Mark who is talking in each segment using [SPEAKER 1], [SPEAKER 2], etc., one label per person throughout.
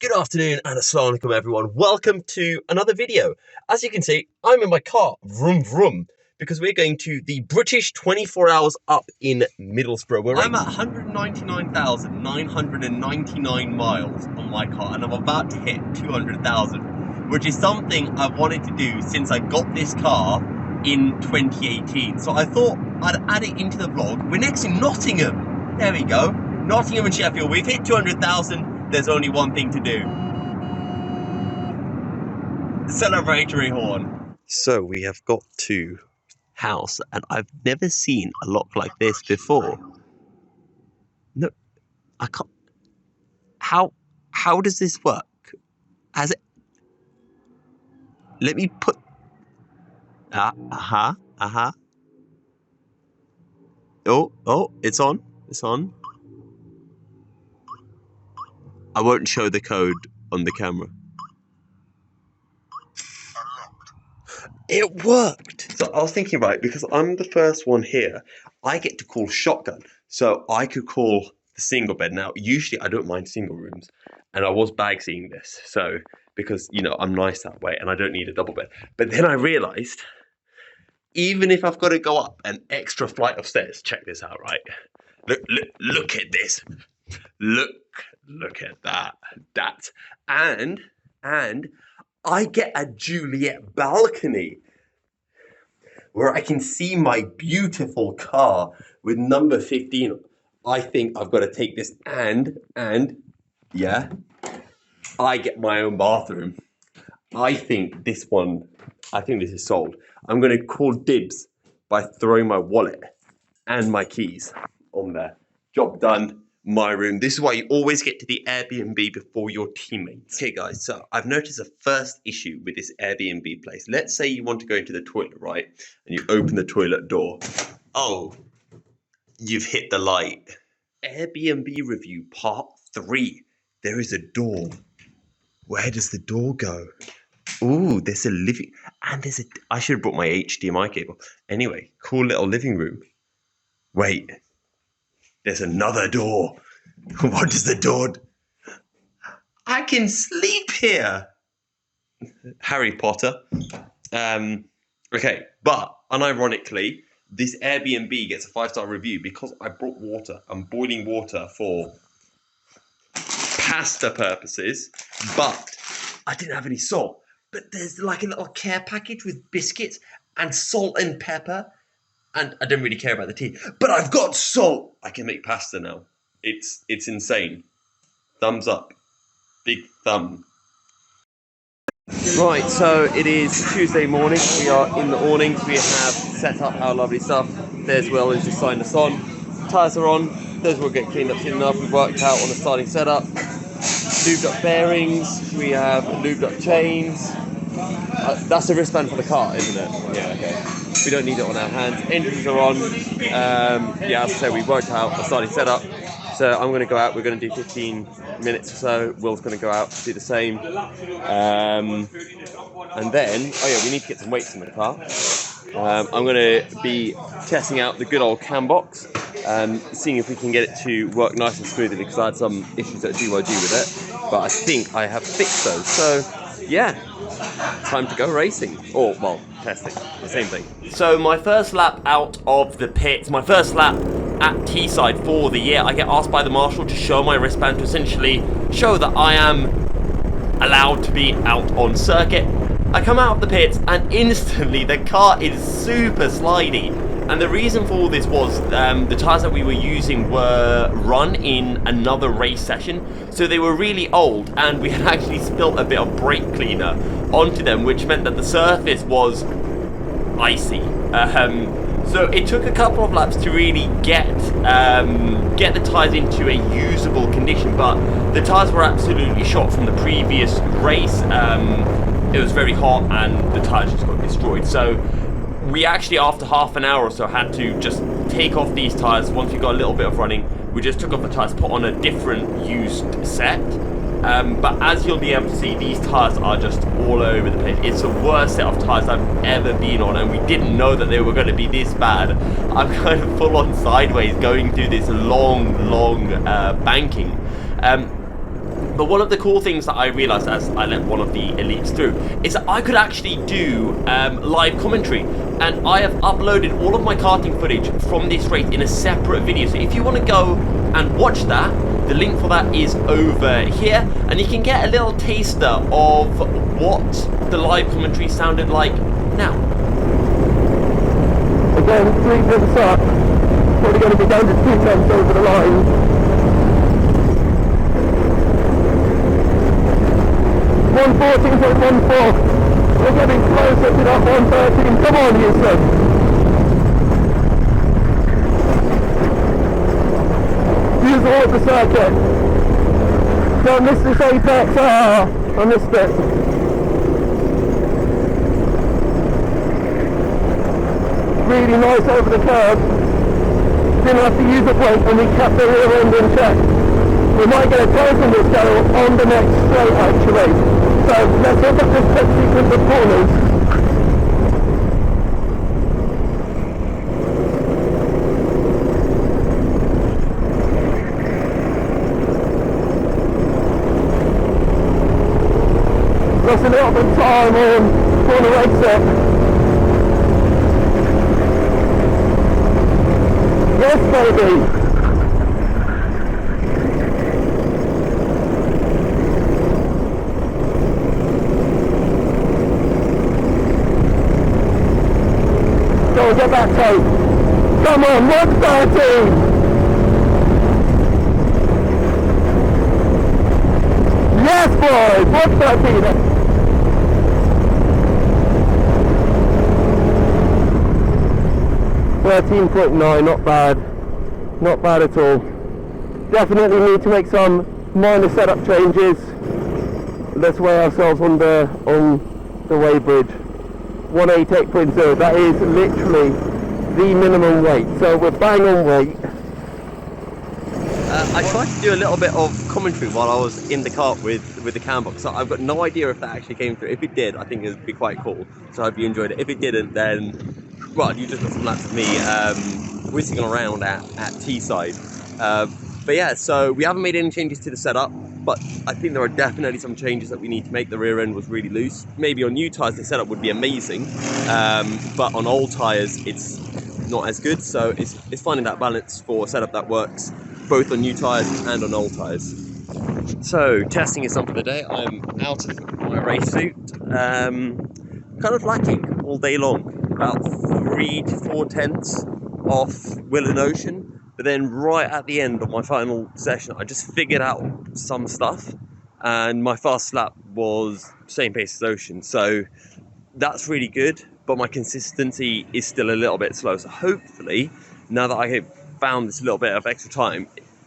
[SPEAKER 1] Good afternoon and assalamu alaikum everyone. Welcome to another video. As you can see, I'm in my car, vroom vroom, because we're going to the British 24 Hours Up in Middlesbrough. I'm at 199,999 miles on my car and I'm about to hit 200,000, which is something I've wanted to do since I got this car in 2018. So I thought I'd add it into the vlog. We're next in Nottingham. There we go. Nottingham and Sheffield. We've hit 200,000. There's only one thing to do. Celebratory horn. So we have got to house, and I've never seen a lock like this before. No, I can't. How does this work? Has it? Let me put. Oh, it's on. It's on. I won't show the code on the camera. It worked! So I was thinking, right, because I'm the first one here, I get to call shotgun. So I could call the single bed. Now, usually I don't mind single rooms. And I was bag seeing this. So, because, you know, I'm nice that way and I don't need a double bed. But then I realised, even if I've got to go up an extra flight of stairs, check this out, right? Look at this. Look at that. And I get a Juliet balcony where I can see my beautiful car with number 15. I think I've got to take this and yeah, I get my own bathroom. I think this is sold. I'm going to call dibs by throwing my wallet and my keys on there. Job done. My room. This is why you always get to the Airbnb before your teammates. Okay guys, so I've noticed a first issue with this Airbnb place. Let's say you want to go into the toilet, right? And you open the toilet door. Oh, you've hit the light. Airbnb review part 3. There is a door. Where does the door go? Ooh, there's a living, and I should have brought my HDMI cable. Anyway, cool little living room. Wait. There's another door. What does the door do? I can sleep here. Harry Potter. Okay, but unironically, this Airbnb gets a 5-star review because I brought water. I'm boiling water for pasta purposes, but I didn't have any salt. But there's like a little care package with biscuits and salt and pepper. And I don't really care about the tea, but I've got salt. I can make pasta now. It's insane. Thumbs up. Big thumb. Right, so it is Tuesday morning. We are in the awnings. We have set up our lovely stuff. There's Will who's just signed us on. Tyres are on. Those will get cleaned up soon enough. We've worked out on the starting setup. Lubed up bearings. We have lubed up chains. That's the wristband for the car, isn't it? Yeah, okay. We don't need it on our hands. Engines are on. Yeah, as I said, we worked out the starting setup. So I'm going to go out. We're going to do 15 minutes or so. Will's going to go out to do the same. And then, oh yeah, we need to get some weights in the car. I'm going to be testing out the good old cam box, seeing if we can get it to work nice and smoothly, because I had some issues at GYG with it. But I think I have fixed those. So yeah. Time to go racing, or well, testing, the same thing. So my first lap out of the pits, my first lap at Teesside for the year, I get asked by the marshal to show my wristband to essentially show that I am allowed to be out on circuit. I come out of the pits and instantly the car is super slidey. And the reason for all this was the tyres that we were using were run in another race session. So they were really old and we had actually spilt a bit of brake cleaner onto them, which meant that the surface was icy. So it took a couple of laps to really get the tyres into a usable condition. But the tyres were absolutely shot from the previous race. It was very hot and the tyres just got destroyed. So we actually, after half an hour or so, had to just take off these tyres. Once we got a little bit of running, we just took off the tyres, put on a different used set. But as you'll be able to see, these tyres are just all over the place. It's the worst set of tyres I've ever been on, and we didn't know that they were going to be this bad. I'm kind of full on sideways going through this long banking.
[SPEAKER 2] But one of the cool things that I realised as I let one of the elites through is that I could actually do live commentary, and I have uploaded all of my karting footage from this race in a separate video. So if you want to go and watch that, the link for that is over here, and you can get a little taster of what the live commentary sounded like now.
[SPEAKER 3] Again, 3 minutes up, probably going to be down to 2 tenths over the line. 114.14. We're getting closer to that 113. Come on, Houston. Use all of the circuit. Don't miss this apex. Ah, I missed it. Really nice over the curb. Didn't have to use a brake when we kept the rear end in check. We might get a tail from this go on the next straight actually. So let's look at this pit sequence of corners. Lost a little bit of time on corner exit. Yes, baby. Go on, get that tape. Come on, 113. Yes, boys, 113. 13.9, not bad. Not bad at all. Definitely need to make some minor setup changes. Let's weigh ourselves on the weighbridge. 188.0, that is literally the minimum weight. So we're bang on weight.
[SPEAKER 1] I tried to do a little bit of commentary while I was in the cart with the cam box, so I've got no idea if that actually came through. If it did, I think it would be quite cool, so I hope you enjoyed it. If it didn't, then, well, you just got some laps of me whizzing around at Teesside. But yeah, so we haven't made any changes to the setup, but I think there are definitely some changes that we need to make. The rear end was really loose. Maybe on new tyres the setup would be amazing, but on old tyres it's not as good, so it's finding that balance for a setup that works both on new tyres and on old tyres. So testing is on for the day. I'm out of my race suit, kind of lacking all day long, about 3 to 4 tenths off Will and Ocean, but then right at the end of my final session I just figured out some stuff, and my fast lap was same pace as Ocean, so that's really good, but my consistency is still a little bit slow. So hopefully, now that I have found this little bit of extra time,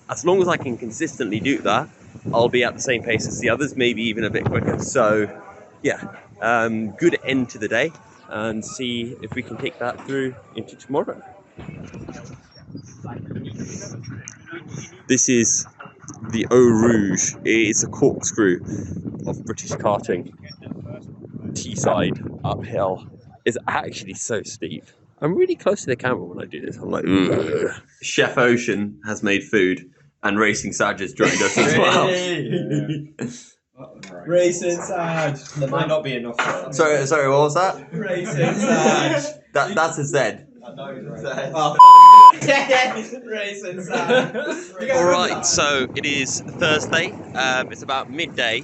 [SPEAKER 1] as long as I can consistently do that, I'll be at the same pace as the others, maybe even a bit quicker. So yeah, good end to the day, and see if we can take that through into tomorrow. This is the Eau Rouge. It's a corkscrew of British karting. Teesside uphill is actually so steep. I'm really close to the camera when I do this. I'm like, ugh. Chef Ocean has made food, and Racing Saj has joined us as well.
[SPEAKER 4] Racing Saj. There might not be enough.
[SPEAKER 1] Sorry, what was that?
[SPEAKER 4] Racing Saj.
[SPEAKER 1] That's a Z.
[SPEAKER 4] I know it's a Z. Racing Saj.
[SPEAKER 1] Alright, so it is Thursday. It's about midday.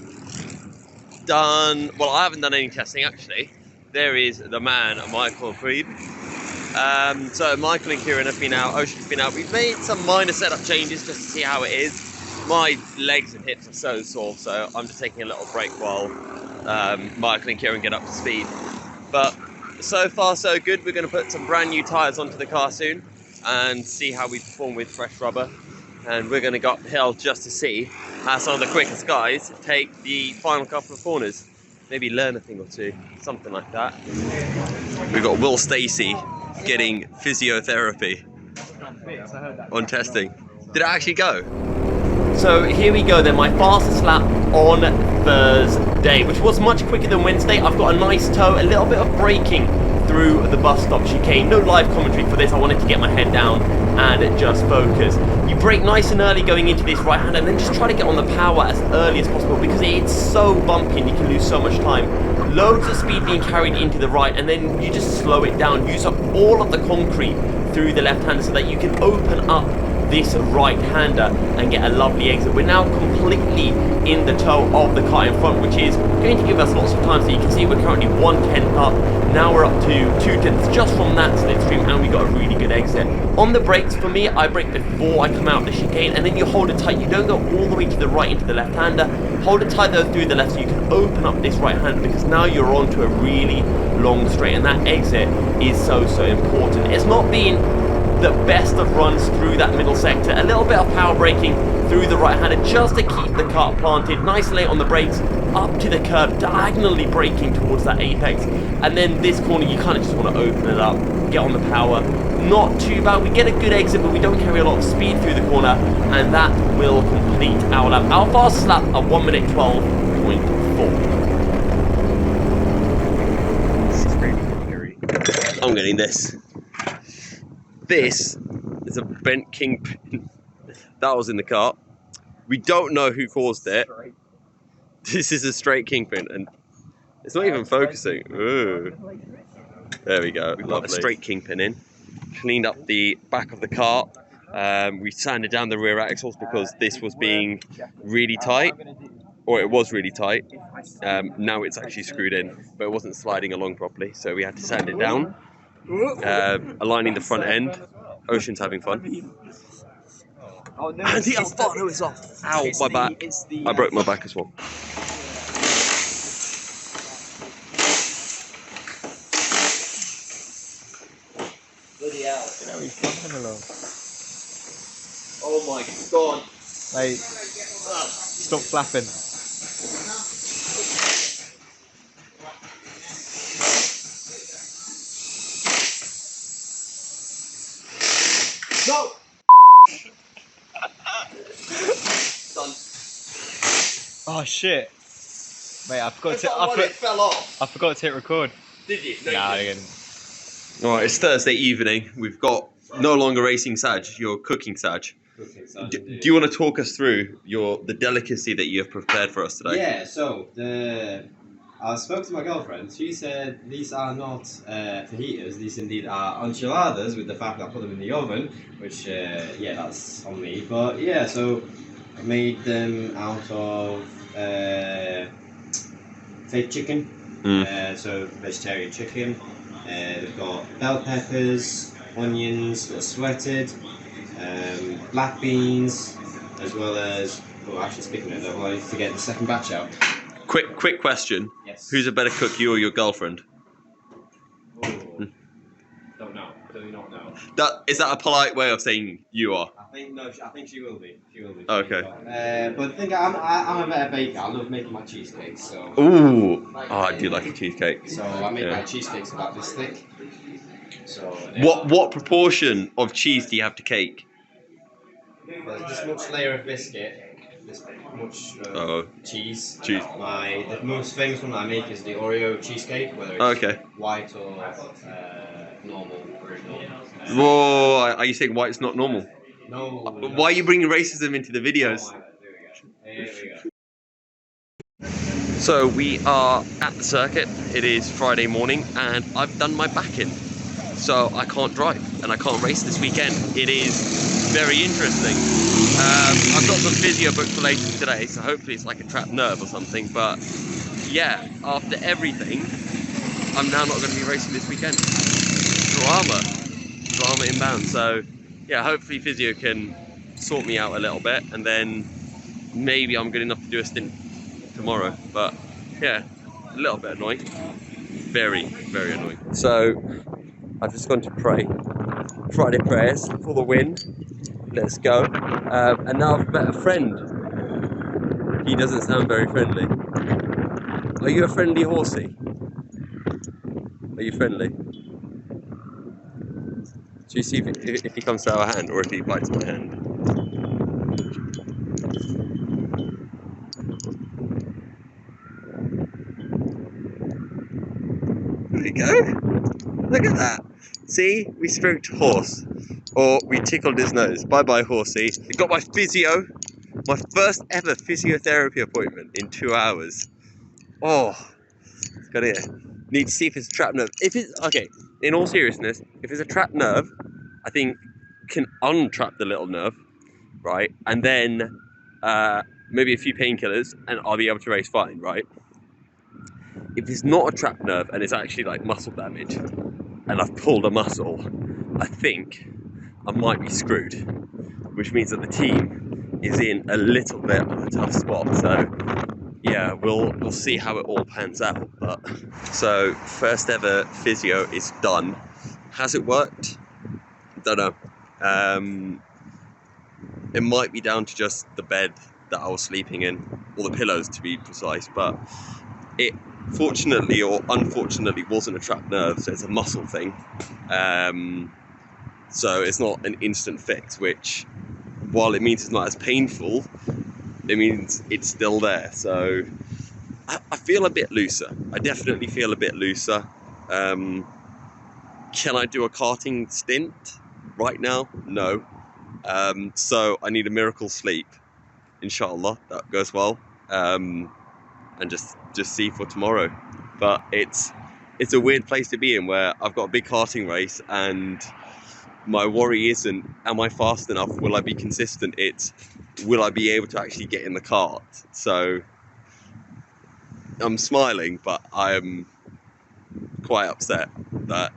[SPEAKER 1] Done. Well, I haven't done any testing actually. There is the man, Michael Freed. So Michael and Kieran have been out, Ocean's been out. We've made some minor setup changes just to see how it is. My legs and hips are so sore, so I'm just taking a little break while Michael and Kieran get up to speed. But so far so good. We're going to put some brand new tyres onto the car soon and see how we perform with fresh rubber. And we're going to go uphill just to see how some of the quickest guys take the final couple of corners. Maybe learn a thing or two, something like that. We've got Will Stacey getting physiotherapy on testing. Did it actually go?
[SPEAKER 2] So here we go then, my fastest lap on Thursday, which was much quicker than Wednesday. I've got a nice tow, a little bit of braking through the bus stop chicane. No live commentary for this, I wanted to get my head down and just focus. You brake nice and early going into this right hand, and then just try to get on the power as early as possible because it's so bumpy and you can lose so much time. Loads of speed being carried into the right, and then you just slow it down. Use up all of the concrete through the left hand so that you can open up this right-hander and get a lovely exit. We're now completely in the toe of the car in front, which is going to give us lots of time. So you can see we're currently 1/10 up. Now we're up to 2/10 just from that slipstream, and we got a really good exit. On the brakes, for me, I brake before I come out of the chicane, and then you hold it tight. You don't go all the way to the right into the left-hander. Hold it tight though through the left so you can open up this right-hander, because now you're onto a really long straight, and that exit is so important. It's not been the best of runs through that middle sector. A little bit of power braking through the right-hander just to keep the car planted nice and late on the brakes, up to the curb, diagonally braking towards that apex. And then this corner, you kind of just want to open it up, get on the power. Not too bad. We get a good exit, but we don't carry a lot of speed through the corner, and that will complete our lap. Our fastest lap at 1:12.4.
[SPEAKER 1] This is really scary. I'm getting this. This is a bent kingpin that was in the car. We don't know who caused it. This is a straight kingpin, and it's not even focusing. Ooh. There we go. We've got a straight kingpin in. Cleaned up the back of the car. We sanded down the rear axles because this was being really tight, or it was really tight. Now it's actually screwed in, but it wasn't sliding along properly, so we had to sand it down. Aligning the front end. Ocean's having fun.
[SPEAKER 4] Oh no!
[SPEAKER 1] And the Alfano is off. Ow, my back. I broke my back as well.
[SPEAKER 4] Bloody hell!
[SPEAKER 5] You know he's flapping along.
[SPEAKER 4] Oh my god!
[SPEAKER 5] Mate, stop flapping.
[SPEAKER 4] No! Done.
[SPEAKER 5] Oh shit. Mate, I forgot
[SPEAKER 4] It fell off.
[SPEAKER 5] I forgot to hit record.
[SPEAKER 4] Did you? No,
[SPEAKER 5] Nah, I
[SPEAKER 4] you
[SPEAKER 5] didn't.
[SPEAKER 1] Alright, it's Thursday evening. We've got no longer racing Sag, you're cooking Sag. Do you want to talk us through the delicacy that you have prepared for us today?
[SPEAKER 6] Yeah, so I spoke to my girlfriend. She said these are not fajitas, these indeed are enchiladas, with the fact that I put them in the oven, which, yeah, that's on me. But yeah, so I made them out of fake chicken, so vegetarian chicken. They've got bell peppers, onions that are sweated, black beans, as well as, oh, actually speaking of that, well, I need to get the second batch out.
[SPEAKER 1] Quick question.
[SPEAKER 6] Yes.
[SPEAKER 1] Who's a better cook, you or your girlfriend?
[SPEAKER 6] Don't know. Do not know.
[SPEAKER 1] Is that a polite way of saying you are?
[SPEAKER 6] I think she will be. She will be.
[SPEAKER 1] Okay.
[SPEAKER 6] But I think I'm a better baker. I love making my cheesecakes. So.
[SPEAKER 1] Ooh. Oh, I do like a cheesecake.
[SPEAKER 6] So I make my cheesecakes about this thick. So.
[SPEAKER 1] What proportion of cheese do you have to cake?
[SPEAKER 6] There's this much layer of biscuit. This much cheese. The most famous one I make is the Oreo cheesecake, whether it's white or normal, original.
[SPEAKER 1] Whoa, are you saying white's not normal?
[SPEAKER 6] No.
[SPEAKER 1] Why are you bringing racism into the videos?
[SPEAKER 6] Oh, there we go.
[SPEAKER 1] So we are at the circuit. It is Friday morning and I've done my back in. So I can't drive and I can't race this weekend. It is very interesting. I've got some physio booked for later today, so hopefully it's like a trapped nerve or something. But yeah, after everything, I'm now not going to be racing this weekend. Drama inbound. So yeah, hopefully physio can sort me out a little bit, and then maybe I'm good enough to do a stint tomorrow. But yeah, a little bit annoying. Very, very annoying. So I've just gone to pray. Friday prayers for the win. Let's go. And now I've met a friend. He doesn't sound very friendly. Are you a friendly horsey? Are you friendly? Do you see if he comes to our hand or if he bites my hand? There we go. Look at that. See, we spooked horse. or we tickled his nose. Bye bye, horsey. I got my physio, my first ever physiotherapy appointment in 2 hours. Oh, got it. Need to see if it's a trapped nerve. If it's okay, in all seriousness, if it's a trapped nerve, I think can untrap the little nerve, right? And then maybe a few painkillers, and I'll be able to race fine, right? If it's not a trapped nerve and it's actually like muscle damage, and I've pulled a muscle, I think I might be screwed, which means that the team is in a little bit of a tough spot. So yeah, we'll see how it all pans out. But so first ever physio is done. Has it worked? Don't know. It might be down to just the bed that I was sleeping in, or the pillows to be precise, but it fortunately or unfortunately wasn't a trapped nerve, so it's a muscle thing. So it's not an instant fix, which, while it means it's not as painful, it means it's still there. So I feel a bit looser. I definitely feel a bit looser. Can I do a karting stint right now? No. So I need a miracle sleep. Inshallah, that goes well. And just see for tomorrow. But it's a weird place to be in, where I've got a big karting race, and my worry isn't, am I fast enough? Will I be consistent? It's, will I be able to actually get in the kart? So I'm smiling, but I'm quite upset that,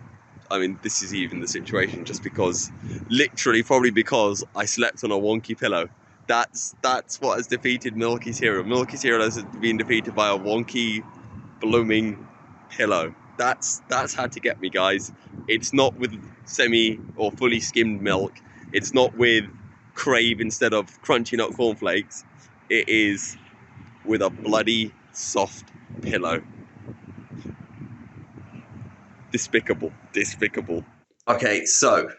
[SPEAKER 1] I mean, this is even the situation, just because, literally, probably because I slept on a wonky pillow. That's what has defeated Milky's Hero. Milky's Hero has been defeated by a wonky, blooming pillow. That's had to get me, guys. It's not with semi or fully skimmed milk. It's not with Crave instead of crunchy nut cornflakes. It is with a bloody soft pillow. Despicable. Okay, so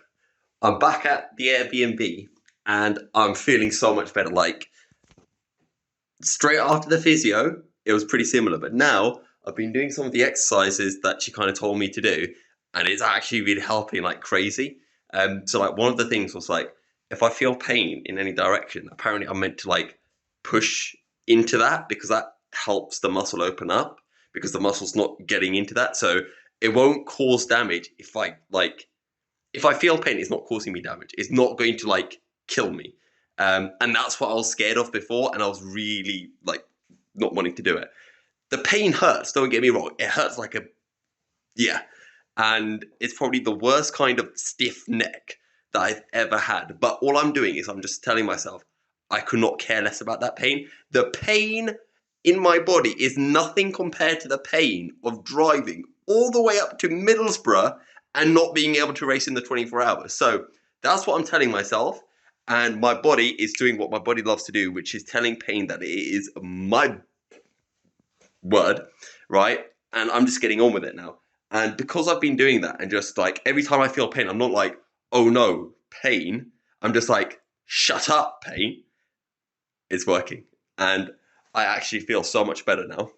[SPEAKER 1] I'm back at the Airbnb and I'm feeling so much better. Like, straight after the physio, it was pretty similar, but now I've been doing some of the exercises that she kind of told me to do, and it's actually really helping like crazy. So like one of the things was like, if I feel pain in any direction, apparently I'm meant to like push into that, because that helps the muscle open up, because the muscle's not getting into that. So it won't cause damage if I feel pain, it's not causing me damage. It's not going to like kill me. And that's what I was scared of before, and I was really like not wanting to do it. The pain hurts, don't get me wrong. It hurts like a, yeah. And it's probably the worst kind of stiff neck that I've ever had. But all I'm doing is I'm just telling myself I could not care less about that pain. The pain in my body is nothing compared to the pain of driving all the way up to Middlesbrough and not being able to race in the 24 hours. So that's what I'm telling myself. And my body is doing what my body loves to do, which is telling pain that it is my word, right? And I'm just getting on with it now. And because I've been doing that, and just like every time I feel pain, I'm not like, oh no, pain. I'm just like, shut up, pain. It's working. And I actually feel so much better now.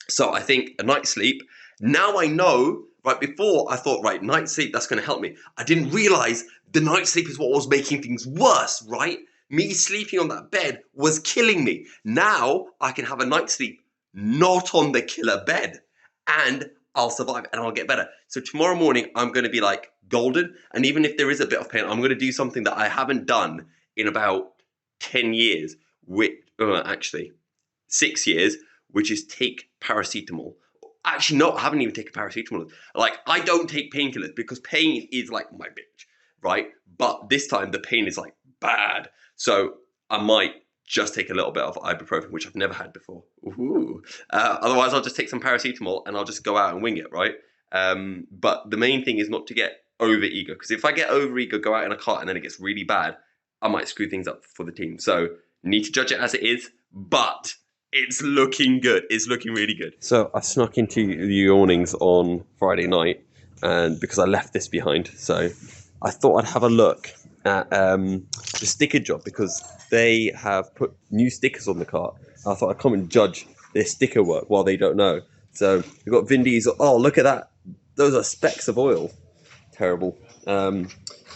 [SPEAKER 1] So I think a night's sleep, now I know, right, before I thought, right, night sleep, that's going to help me. I didn't realize the night sleep is what was making things worse, right? Me sleeping on that bed was killing me. Now I can have a night's sleep not on the killer bed, and I'll survive and I'll get better. So tomorrow morning, I'm going to be like golden. And even if there is a bit of pain, I'm going to do something that I haven't done in about 10 years, which, actually 6 years, which is take paracetamol. Actually, no, I haven't even taken paracetamol. Like, I don't take painkillers because pain is like my bitch, right? But this time the pain is like bad. So I might just take a little bit of ibuprofen, which I've never had before. Ooh. Otherwise, I'll just take some paracetamol and I'll just go out and wing it, right? But the main thing is not to get over eager, because if I get over eager, go out in a cart, and then it gets really bad, I might screw things up for the team. So need to judge it as it is, but it's looking good. It's looking really good. So I snuck into the awnings on Friday night, and because I left this behind, so I thought I'd have a look at the sticker job, because they have put new stickers on the cart. I thought I'd come and judge their sticker work while they don't know. So we've got Vin Diesel. Oh, look at that. Those are specks of oil. Terrible.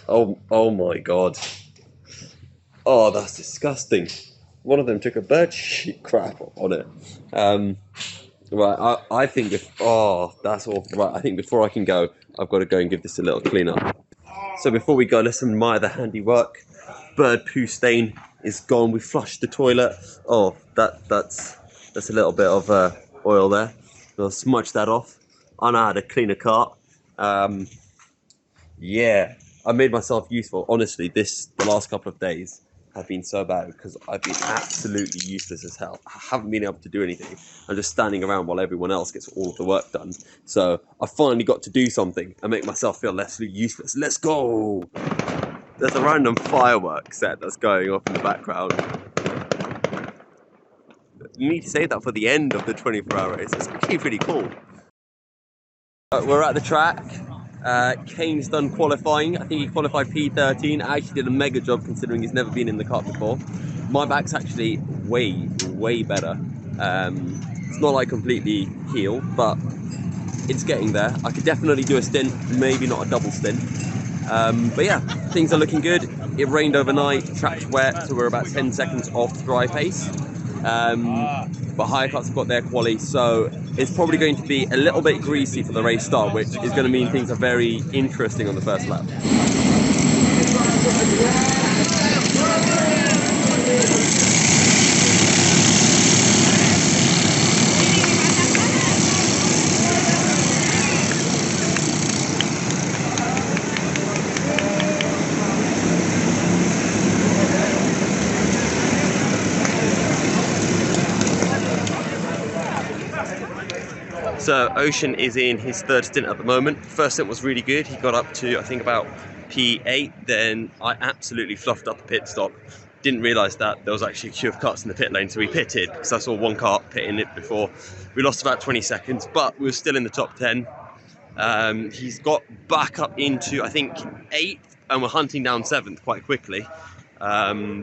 [SPEAKER 1] Oh my god. Oh, that's disgusting. One of them took a bird shit crap on it. Right, I think that's awful. Right, I think before I can go, I've got to go and give this a little clean up. So before we go, let's admire the handiwork. Bird poo stain is gone. We flushed the toilet. Oh, that's a little bit of oil there. We'll smudge that off. I know how to clean a cart. Yeah, I made myself useful. Honestly, the last couple of days have been so bad because I've been absolutely useless as hell. I haven't been able to do anything. I'm just standing around while everyone else gets all of the work done. So I finally got to do something and make myself feel less useless. Let's go! There's a random fireworks set that's going off in the background. You need to save that for the end of the 24-hour race. It's actually pretty cool. We're at the track. Kane's done qualifying. I think he qualified P13. I actually did a mega job considering he's never been in the kart before. My back's actually way better. It's not like completely healed, but it's getting there. I could definitely do a stint, maybe not a double stint. But yeah, things are looking good. It rained overnight, track's wet, so we're about 10 seconds off dry pace. But higher karts have got their quali, so it's probably going to be a little bit greasy for the race start, which is going to mean things are very interesting on the first lap. So Ocean is in his third stint at the moment. First stint was really good. He got up to, I think, about P8. Then I absolutely fluffed up the pit stop. Didn't realise that there was actually a queue of karts in the pit lane, so we pitted because I saw one kart pitting it before. We lost about 20 seconds, but we were still in the top 10. He's got back up into, I think, 8th, and we're hunting down 7th quite quickly.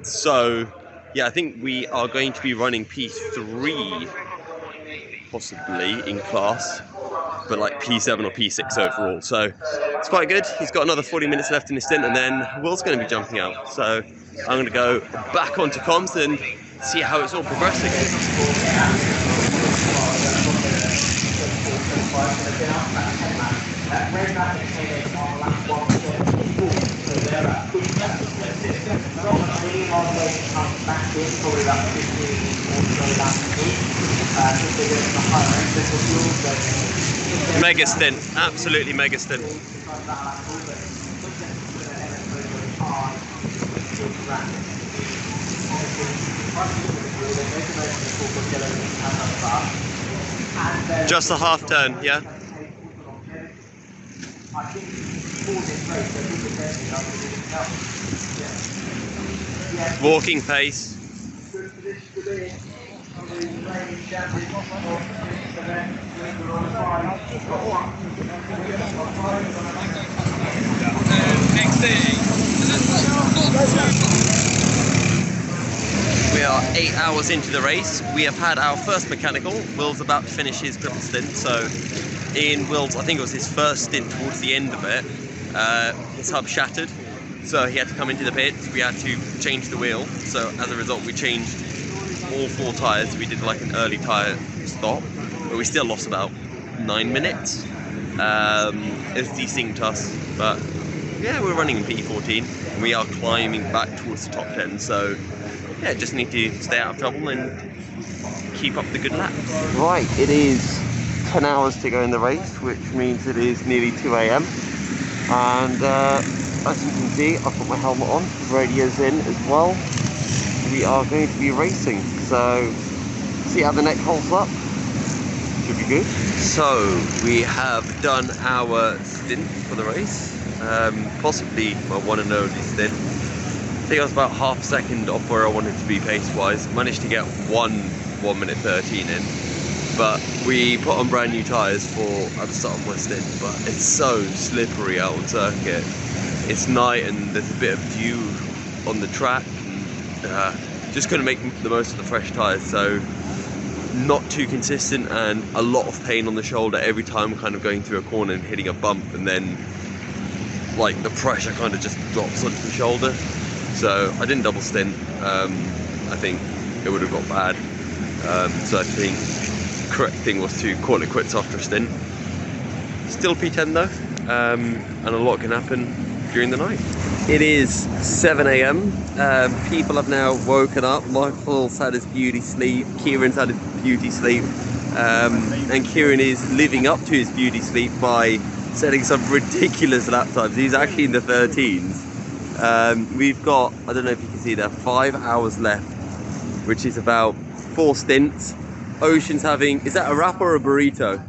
[SPEAKER 1] So, yeah, I think we are going to be running P3 possibly in class, but like P7 or P6 overall. So it's quite good. He's got another 40 minutes left in his stint, and then Will's going to be jumping out. So I'm going to go back onto comms and see how it's all progressing. Mega stint, absolutely mega stint. Just a half turn, yeah? Walking pace. We are 8 hours into the race. We have had our first mechanical. Will's about to finish his triple stint. So in Will's, I think it was his first stint towards the end of it, his hub shattered. So he had to come into the pits. We had to change the wheel. So as a result, we changed all 4 tyres. We did like an early tyre stop, but we still lost about 9 minutes. It's desynced us, but yeah, we're running in P14 and we are climbing back towards the top 10. So yeah, just need to stay out of trouble and keep up the good laps. Right, it is 10 hours to go in the race, which means it is nearly 2 AM. And as you can see, I've got my helmet on, radio's in as well. We are going to be racing, so see how the neck holds up. Should be good. So we have done our stint for the race, possibly my one and only stint. I think I was about half a second off where I wanted to be pace-wise. Managed to get 1 minute 13 in, but we put on brand new tyres at the start of my stint, but it's so slippery out on circuit. It's night and there's a bit of dew on the track, and just couldn't make the most of the fresh tyres, so not too consistent and a lot of pain on the shoulder every time kind of going through a corner and hitting a bump, and then like the pressure kind of just drops onto the shoulder. So I didn't double stint. I think it would have got bad. So I think the correct thing was to call it quits after a stint. Still P10 though, and a lot can happen during the night. It is 7 AM. People have now woken up. Michael's had his beauty sleep. Kieran's had his beauty sleep. And Kieran is living up to his beauty sleep by setting some ridiculous lap times. He's actually in the 13s. We've got, I don't know if you can see there, 5 hours left, which is about 4 stints. Ocean's having, is that a wrap or a burrito?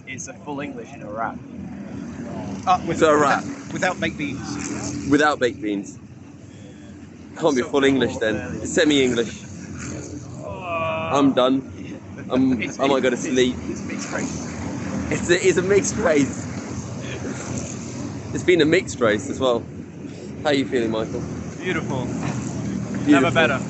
[SPEAKER 4] It's a full English in a wrap.
[SPEAKER 1] It's a wrap.
[SPEAKER 4] Without baked beans.
[SPEAKER 1] Without baked beans. Can't be full English then. Semi-English. I'm done. I might go to sleep.
[SPEAKER 4] It's mixed race.
[SPEAKER 1] It's a mixed race. It's been a mixed race as well. How are you feeling, Michael?
[SPEAKER 5] Beautiful.
[SPEAKER 1] Beautiful.
[SPEAKER 5] Never better.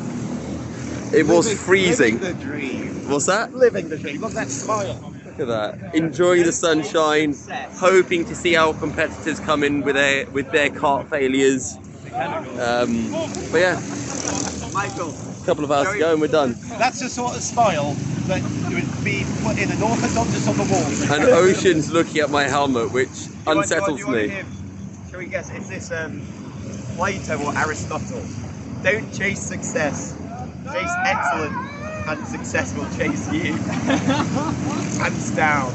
[SPEAKER 1] It was freezing.
[SPEAKER 4] Living the dream.
[SPEAKER 1] What's that?
[SPEAKER 4] Living the dream. Look at that smile.
[SPEAKER 1] Look at that. Enjoying the sunshine. Hoping to see our competitors come in with their kart failures. But yeah,
[SPEAKER 4] Michael,
[SPEAKER 1] a couple of hours to go and we're done.
[SPEAKER 4] that's the sort of smile that would be put in an orthodontist on the wall.
[SPEAKER 1] And Ocean's looking at my helmet, which unsettles me.
[SPEAKER 4] Shall we guess? Is this Plato or Aristotle? Don't chase success. Chase excellence, and success will chase you. Hands down.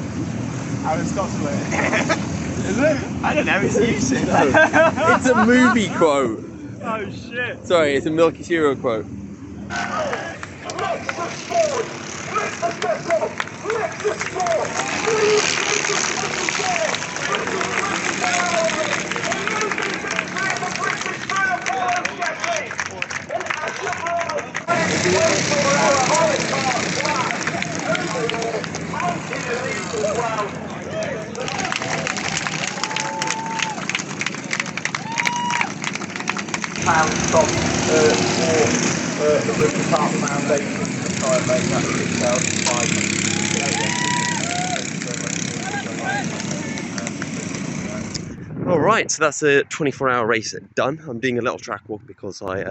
[SPEAKER 4] Aristotle. Is it? I don't know. It's you shit.
[SPEAKER 1] It's a movie quote.
[SPEAKER 5] Oh shit.
[SPEAKER 1] Sorry, it's a Milky Cereal quote.
[SPEAKER 4] Pounds from the Car Foundation to try and make that 6,500.
[SPEAKER 1] All right, so that's a 24-hour race done. I'm doing a little track walk because our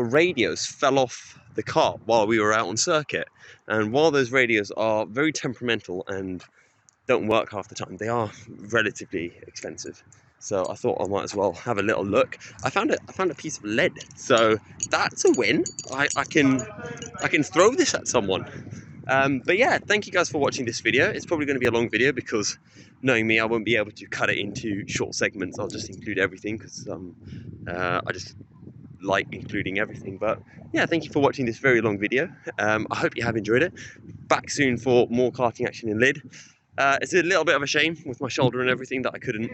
[SPEAKER 1] radios fell off the cart while we were out on circuit. And while those radios are very temperamental and don't work half the time, they are relatively expensive. So I thought I might as well have a little look. I found a piece of lead, so that's a win. I can throw this at someone. But yeah, thank you guys for watching this video. It's probably going to be a long video because knowing me, I won't be able to cut it into short segments. I'll just include everything because I just like including everything. But yeah, thank you for watching this very long video. I hope you have enjoyed it. Back soon for more karting action in Lid. It's a little bit of a shame with my shoulder and everything that I couldn't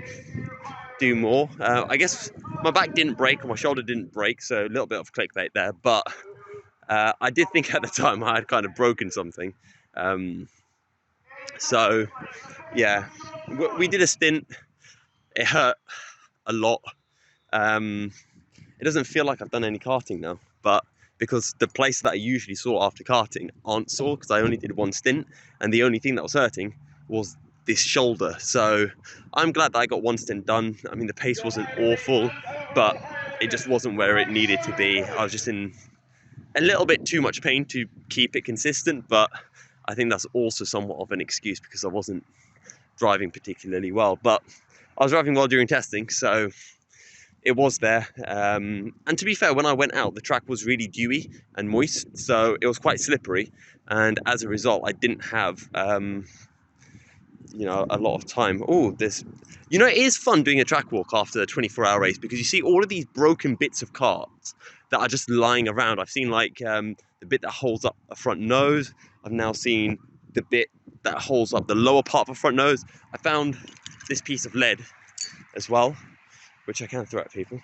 [SPEAKER 1] do more. I guess my back didn't break or my shoulder didn't break, so a little bit of clickbait there, but I did think at the time I had kind of broken something. So yeah, we did a stint. It hurt a lot. It doesn't feel like I've done any karting now, but because the places that I usually saw after karting aren't sore because I only did one stint and the only thing that was hurting was this shoulder. So I'm glad that I got one stint done. I mean, the pace wasn't awful, but it just wasn't where it needed to be. I was just in a little bit too much pain to keep it consistent, but I think that's also somewhat of an excuse because I wasn't driving particularly well. But I was driving well during testing, so it was there. And to be fair, when I went out, the track was really dewy and moist, so it was quite slippery. And as a result, I didn't have a lot of time. It is fun doing a track walk after a 24-hour race because you see all of these broken bits of karts that are just lying around. I've seen like the bit that holds up a front nose. I've now seen the bit that holds up the lower part of a front nose. I found this piece of lead as well, which I can throw at people,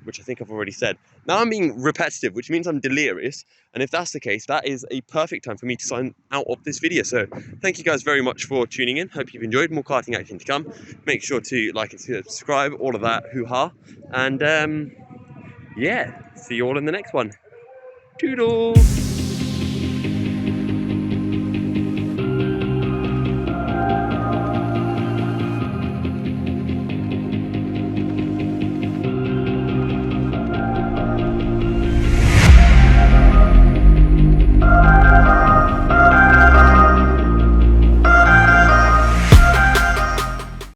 [SPEAKER 1] which I think I've already said. Now I'm being repetitive, which means I'm delirious. And if that's the case, that is a perfect time for me to sign out of this video. So thank you guys very much for tuning in. Hope you've enjoyed. More karting action to come. Make sure to like and subscribe, all of that hoo-ha. And yeah, see you all in the next one. Toodles!